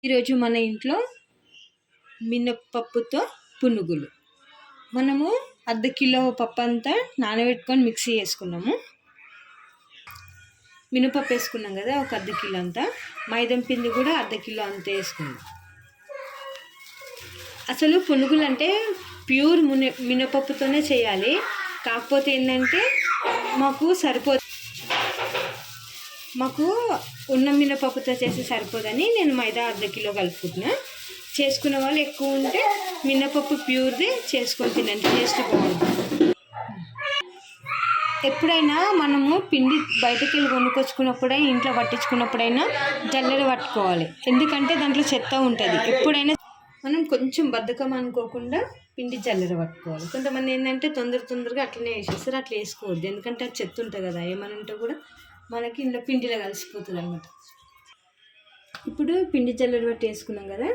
ఈరోజు మన ఇంట్లో మినప్పప్పుతో పునుగులు. మనము అర్ధ కిలో పప్పు అంతా నానబెట్టుకొని మిక్సీ వేసుకున్నాము. మినపప్పు వేసుకున్నాం కదా, ఒక అర్ధ కిలో అంతా. మైదం పిండి కూడా అర్ధ కిలో అంతా వేసుకున్నాం. అసలు పునుగులు అంటే ప్యూర్ మినపప్పుతోనే చేయాలి. కాకపోతే ఏంటంటే మాకు ఉన్న మినపప్పుతో చేసి సరిపోదని నేను మైదా అర్ధ కిలో కలుపుకుంటున్నా. చేసుకునే వాళ్ళు ఎక్కువ ఉంటే మినపప్పు ప్యూర్ది చేసుకొని తినండి, టేస్ట్ బాగుంటుంది. ఎప్పుడైనా మనము పిండి బయటకు వెళ్ళి కొనుక్కొచ్చుకున్నప్పుడైనా ఇంట్లో పట్టించుకున్నప్పుడైనా జల్లెడ పట్టుకోవాలి. ఎందుకంటే దాంట్లో చెత్త ఉంటుంది. ఎప్పుడైనా మనం కొంచెం బద్ధకం అనుకోకుండా పిండి జల్లెడ పట్టుకోవాలి. కొంతమంది ఏంటంటే తొందరగా అట్లనే వేసేస్తారు. అట్లా వేసుకోవద్దు, ఎందుకంటే అది చెత్త ఉంటుంది కదా, ఏమనంటే కూడా మనకి ఇంట్లో పిండిలో కలిసిపోతుంది అన్నమాట. ఇప్పుడు పిండి జల్లెడ పట్టి వేసుకున్నాం కదా,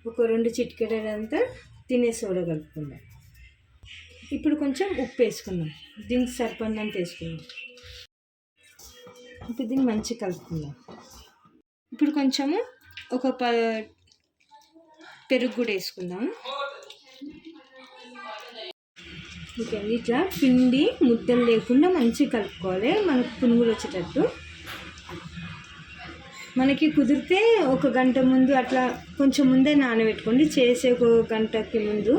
ఒక 2 చిటికెడంతా తినే సోడా కలుపుకుందాం. ఇప్పుడు కొంచెం ఉప్పు వేసుకుందాం, దీనికి సరిపడినంత వేసుకుందాం. ఇప్పుడు దీన్ని మంచిగా కలుపుకుందాం. ఇప్పుడు కొంచెము ఒక పెరుగు కూడా వేసుకుందాం. ఓకే, ఇట్లా పిండి ముద్దలు లేకుండా మంచిగా కలుపుకోవాలి, మనకు పునుగులు వచ్చేటట్టు. మనకి కుదిరితే 1 గంట ముందు అట్లా కొంచెం ముందే నానబెట్టుకోండి, చేసే 1 గంటకి ముందు.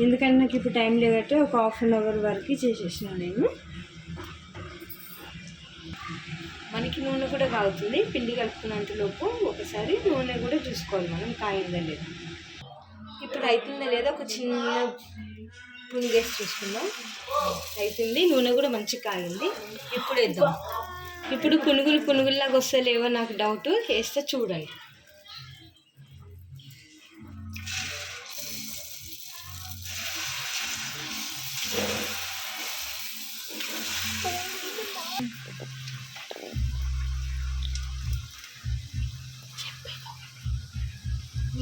ఎందుకంటే నాకు ఇప్పుడు టైం లేదంటే ఒక ½ అన్ అవర్ వరకు చేసేసిన నేను. మనకి నూనె కూడా కాగుతుంది. పిండి కలుపుకున్నంతలోపు ఒకసారి నూనె కూడా చూసుకోవాలి మనం, కాయిందా లేదా. ఇప్పుడు అవుతుందా లేదా ఒక చిన్న పునుగేసి చూసుకుందాం. అవుతుంది, నూనె కూడా మంచిగా కాగింది. ఇప్పుడు వేద్దాం. ఇప్పుడు పునుగుల్లాగా వస్తలేవో నాకు డౌట్, వేస్తే చూడండి.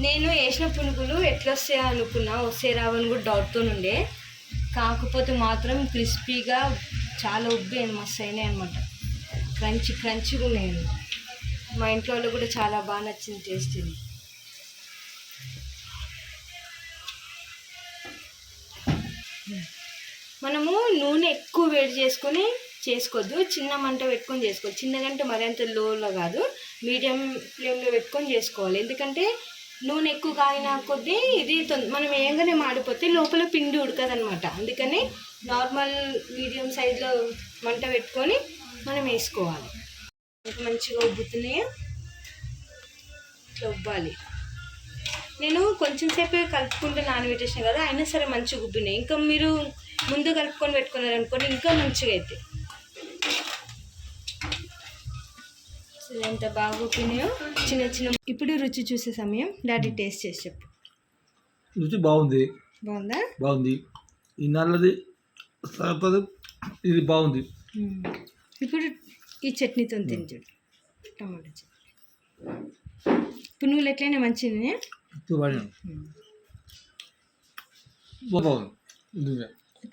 నేను వేసిన పునుగులు ఎట్లా వస్తాయో అనుకున్నా, వస్తే రావని కూడా డౌట్తో ఉండే. కాకపోతే మాత్రం క్రిస్పీగా చాలా ఉబ్బి మస్తు అయినాయి అనమాట. క్రంచిగా ఉన్నాయి. మా ఇంట్లో వాళ్ళు కూడా చాలా బాగా నచ్చింది టేస్ట్. ఇది మనము నూనె ఎక్కువ వేడి చేసుకొని చేసుకోవద్దు, చిన్న మంట పెట్టుకొని చేసుకోవచ్చు. చిన్నగంటే మరి అంత లోలో కాదు, మీడియం ఫ్లేమ్లో పెట్టుకొని చేసుకోవాలి. ఎందుకంటే నూనె ఎక్కువ కాగిన కొద్దీ ఇది మనం వేయంగానే మాడిపోతే లోపల పిండి ఉడకదనమాట. అందుకని నార్మల్ మీడియం సైజులో మంట పెట్టుకొని మనం వేసుకోవాలి. మంచిగా ఉబ్బుతున్నాయి, ఇట్లా ఉబ్బాలి. నేను కొంచెం సేపే కలుపుకుంటూ నానబెట్టేసిన కదా, అయినా సరే మంచిగా ఉబ్బినాయి. ఇంకా మీరు ముందు కలుపుకొని పెట్టుకున్నారనుకోండి ఇంకా మంచిగా అవుతాయి. ఎంత బాగా ఉబ్బినాయో చిన్న. ఇప్పుడు రుచి చూసే సమయం. డాడీ టేస్ట్ చేసి చెప్పు. రుచి బాగుంది. బాగుందా? బాగుంది. ఈ నల్లది ఇది బాగుంది. ఇప్పుడు ఈ చట్నీతో తింటాడు, టమాటా చట్నీ. పునుగులు ఎట్లయినా మంచిది.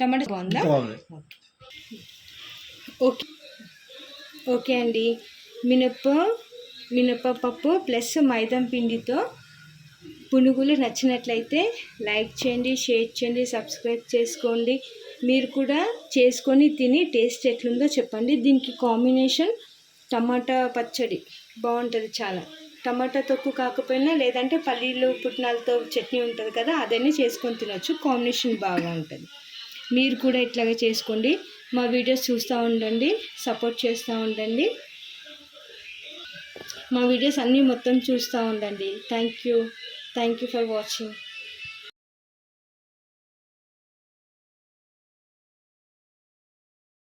టమాటా బాగుందా? ఓకే అండి. మినపప్పు ప్లస్ మైదా పిండితో పునుగులు నచ్చినట్లయితే లైక్ చేయండి, షేర్ చేయండి, సబ్స్క్రైబ్ చేసుకోండి. మీరు కూడా చేసుకొని తిని టేస్ట్ ఎట్లుందో చెప్పండి. దీనికి కాంబినేషన్ టమాటా పచ్చడి బాగుంటుంది చాలా. టమాటా తొక్కు కాకపోయినా లేదంటే పల్లీలు పుట్నాలతో చట్నీ ఉంటుంది కదా, అదన్నీ చేసుకొని తినొచ్చు. కాంబినేషన్ బాగా ఉంటుంది. మీరు కూడా ఇట్లాగే చేసుకోండి. మా వీడియోస్ చూస్తూ ఉండండి, సపోర్ట్ చేస్తూ ఉండండి. మా వీడియోస్ అన్నీ మొత్తం చూస్తూ ఉండండి. Thank you for watching.